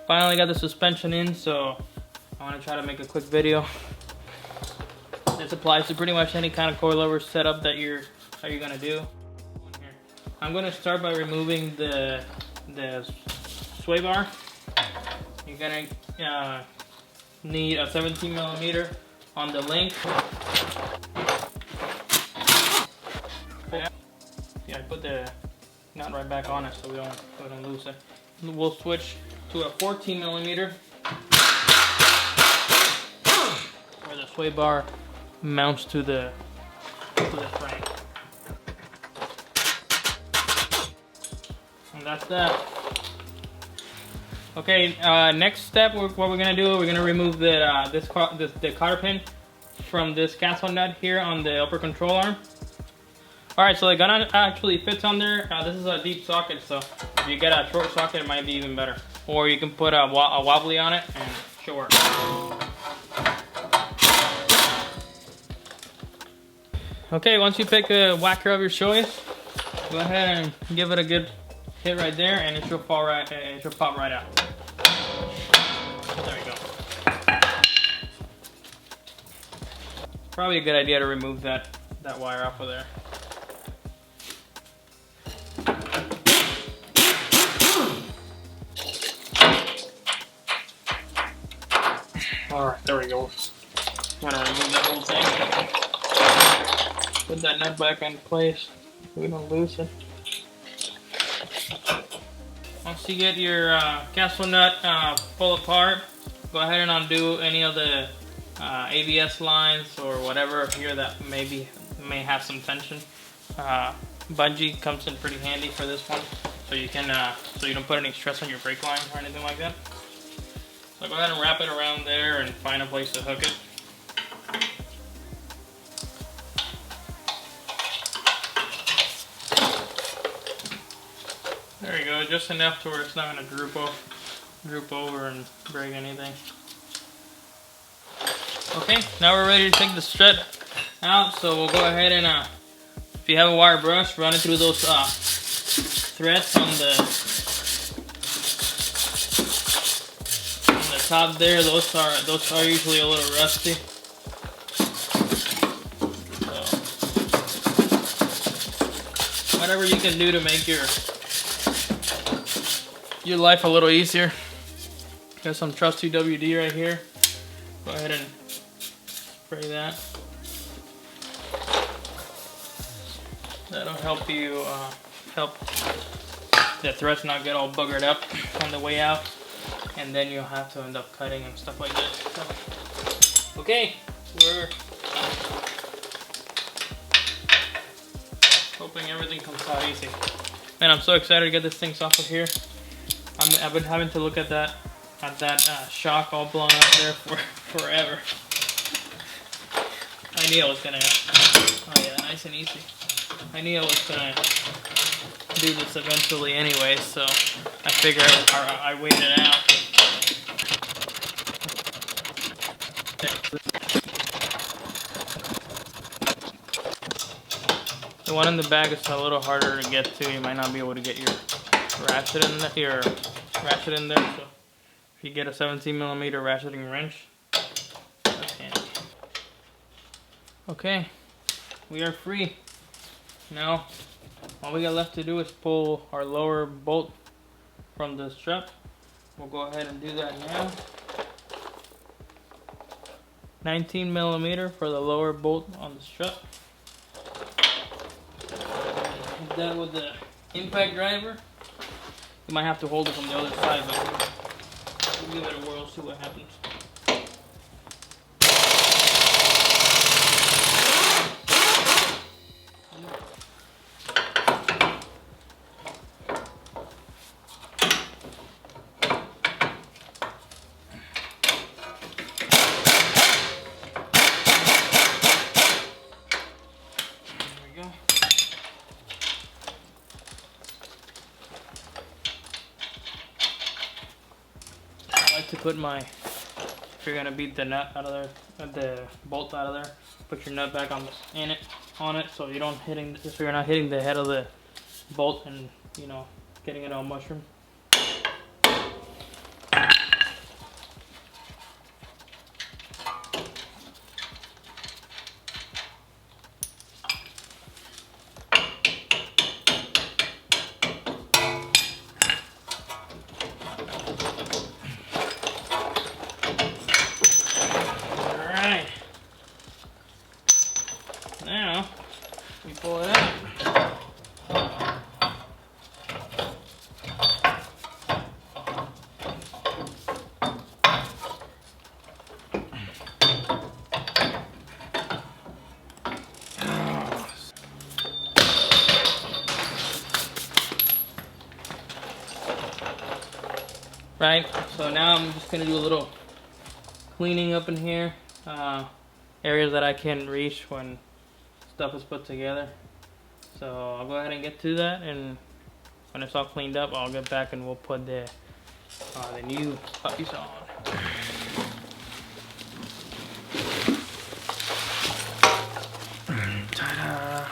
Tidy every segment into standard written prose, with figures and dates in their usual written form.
finally got the suspension in, so I want to try to make a quick video. This applies to pretty much any kind of coilover setup that you're gonna do. I'm gonna start by removing the sway bar. You're gonna need a 17 millimeter on the link. Yeah, I put the nut right back on it so we don't lose it. We'll switch to a 14 millimeter where the sway bar mounts to the frame. And that's that. Okay, next step, what we're gonna do, we're gonna remove the cotter pin from this castle nut here on the upper control arm. Alright, so the gun actually fits on there. This is a deep socket, so if you get a short socket, it might be even better. Or you can put a wobbly on it and short. Okay, once you pick a whacker of your choice, go ahead and give it a good hit right there, and it should pop right out. There we go. Probably a good idea to remove that wire off of there. Alright, there we go. Gotta remove that whole thing. Put that nut back in place so we don't lose it. Once you get your castle nut pull apart, go ahead and undo any of the ABS lines or whatever here that may have some tension. Bungee comes in pretty handy for this one, so you don't put any stress on your brake line or anything like that. So go ahead and wrap it around there and find a place to hook it. There you go, just enough to where it's not going to droop over and break anything. Okay, now we're ready to take the strut out, so we'll go ahead and, if you have a wire brush, run it through those threads on the top there. Those are usually a little rusty. So, whatever you can do to make your life a little easier. Got some trusty WD right here. Go ahead and spray that. That'll help you help the threads not get all buggered up on the way out, and then you'll have to end up cutting and stuff like that. So, okay, we're hoping everything comes out easy. Man, I'm so excited to get this thing off of here. I've been having to look at that shock all blown up there for forever. I knew I was gonna. Oh yeah, nice and easy. I knew I was gonna do this eventually anyway, so I figured I waited it out. The one in the back is a little harder to get to. You might not be able to get your ratchet in there. So if you get a 17 millimeter ratcheting wrench, that's handy. Okay, we are free. Now, all we got left to do is pull our lower bolt from the strap. We'll go ahead and do that now. 19 millimeter for the lower bolt on the strap. Hit that with the impact driver. You might have to hold it from the other side, but we'll give it a whirl, see what happens. To put if you're gonna beat the nut out of there, the bolt out of there, put your nut back on it, so you don't if you're not hitting the head of the bolt and getting it all mushroom. right? So now I'm just gonna do a little cleaning up in here, areas that I can reach when stuff is put together. So I'll go ahead and get to that, and when it's all cleaned up, I'll get back and we'll put the new puppies on. Ta-da!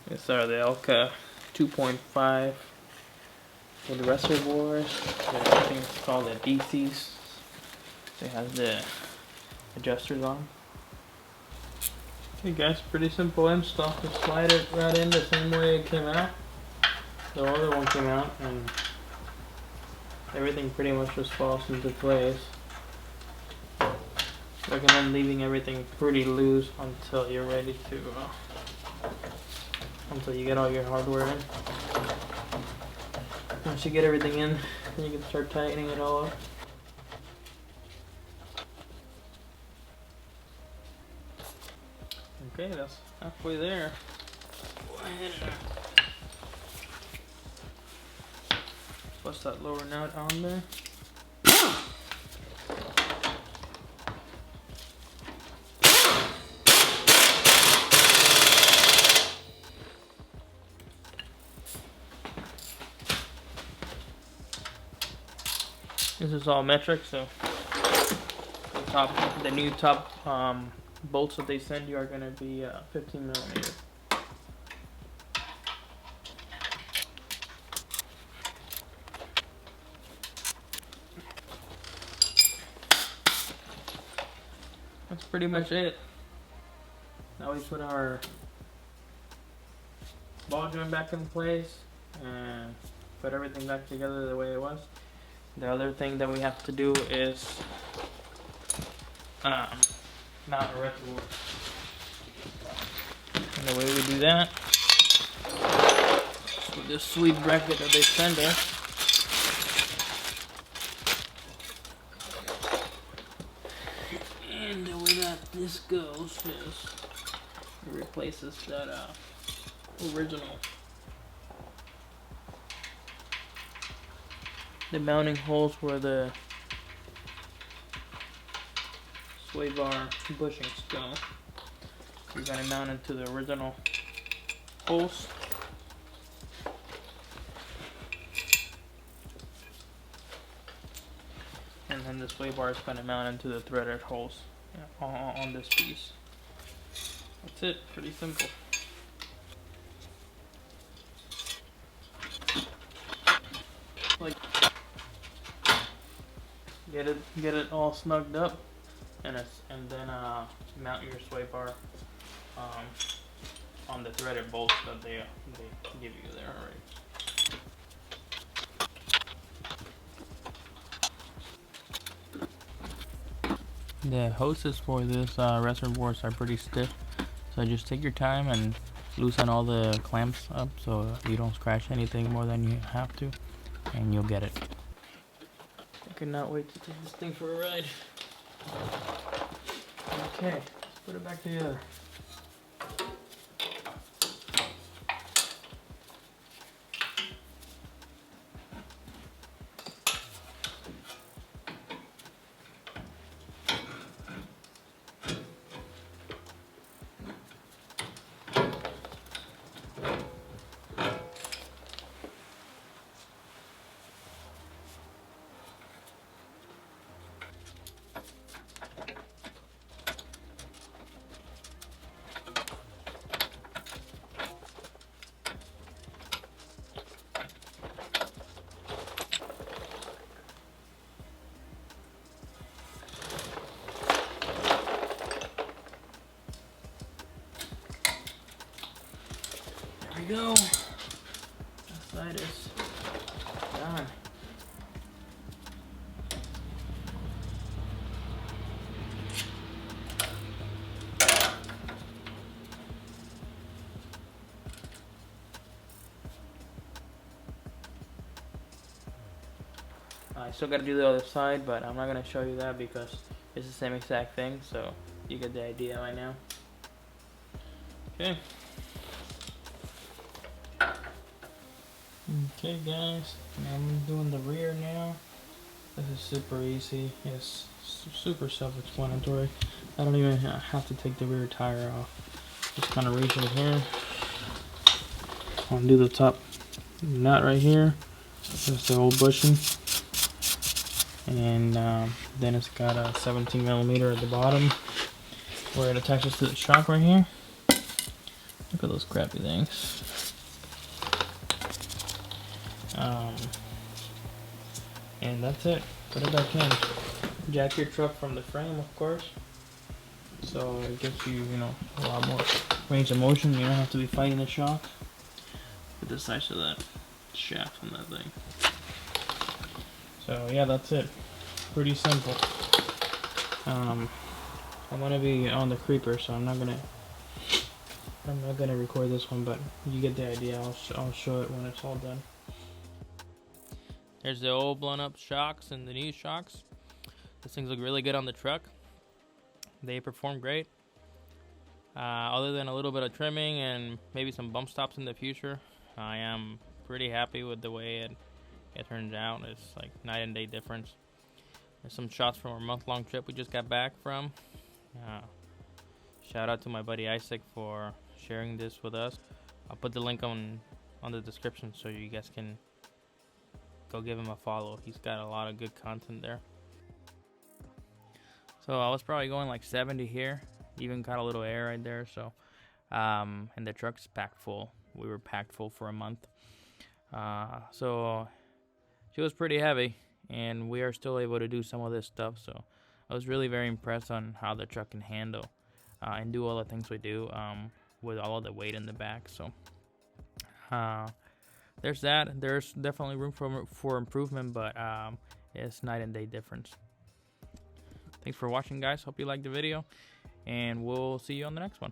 These are the Elka 2.5 with the reservoirs. I think it's called the DCs. It has the adjusters on. Okay guys, pretty simple install. Just slide it right in the same way it came out. The other one came out, and everything pretty much just falls into place. Recommend leaving everything pretty loose until you're ready to, until you get all your hardware in. Once you get everything in, then you can start tightening it all up. Okay, that's halfway there. Go ahead and bust that lower nut on there. This is all metric, so the new top bolts that they send you are going to be 15 millimeter. That's pretty much it. Now we put our ball joint back in place and put everything back together the way it was. The other thing that we have to do is mount a reservoir. And the way we do that is with this sweet bracket that they send us. And the way that this goes is it replaces that original. The mounting holes where the sway bar bushings go. You're going to mount it to the original holes. And then the sway bar is going to mount into the threaded holes on this piece. That's it, pretty simple. Like, get it all snugged up, and then mount your sway bar on the threaded bolts that they give you there already. The hoses for this reservoirs are pretty stiff, so just take your time and loosen all the clamps up so you don't scratch anything more than you have to, and you'll get it. I cannot wait to take this thing for a ride. Okay, let's put it back together. There we go. That side is done. I still gotta do the other side, but I'm not gonna show you that because it's the same exact thing, so you get the idea right now. Okay. Okay guys, I'm doing the rear now. This is super easy. It's super self-explanatory. I don't even have to take the rear tire off. Just kind of reach in here. Undo the top nut right here. That's the old bushing. And then it's got a 17 millimeter at the bottom where it attaches to the shock right here. Look at those crappy things. And that's it. Put it back in. Jack your truck from the frame, of course. So it gives you, a lot more range of motion. You don't have to be fighting the shock. Look at the size of that shaft on that thing. So yeah, that's it. Pretty simple. I'm gonna be on the creeper, so I'm not gonna record this one, but you get the idea. I'll show it when it's all done. There's the old blown up shocks and the new shocks. These things look really good on the truck. They perform great. Other than a little bit of trimming and maybe some bump stops in the future, I am pretty happy with the way it turns out. It's like night and day difference. There's some shots from our month-long trip we just got back from. Shout out to my buddy Isaac for sharing this with us. I'll put the link on the description so you guys can go give him a follow. He's got a lot of good content there. So I was probably going like 70 here. Even got a little air right there. So, and the truck's packed full. We were packed full for a month. So she was pretty heavy, and we are still able to do some of this stuff. So I was really very impressed on how the truck can handle and do all the things we do with all of the weight in the back. So there's that. There's definitely room for improvement, but it's night and day difference. Thanks for watching, guys. Hope you liked the video, and we'll see you on the next one.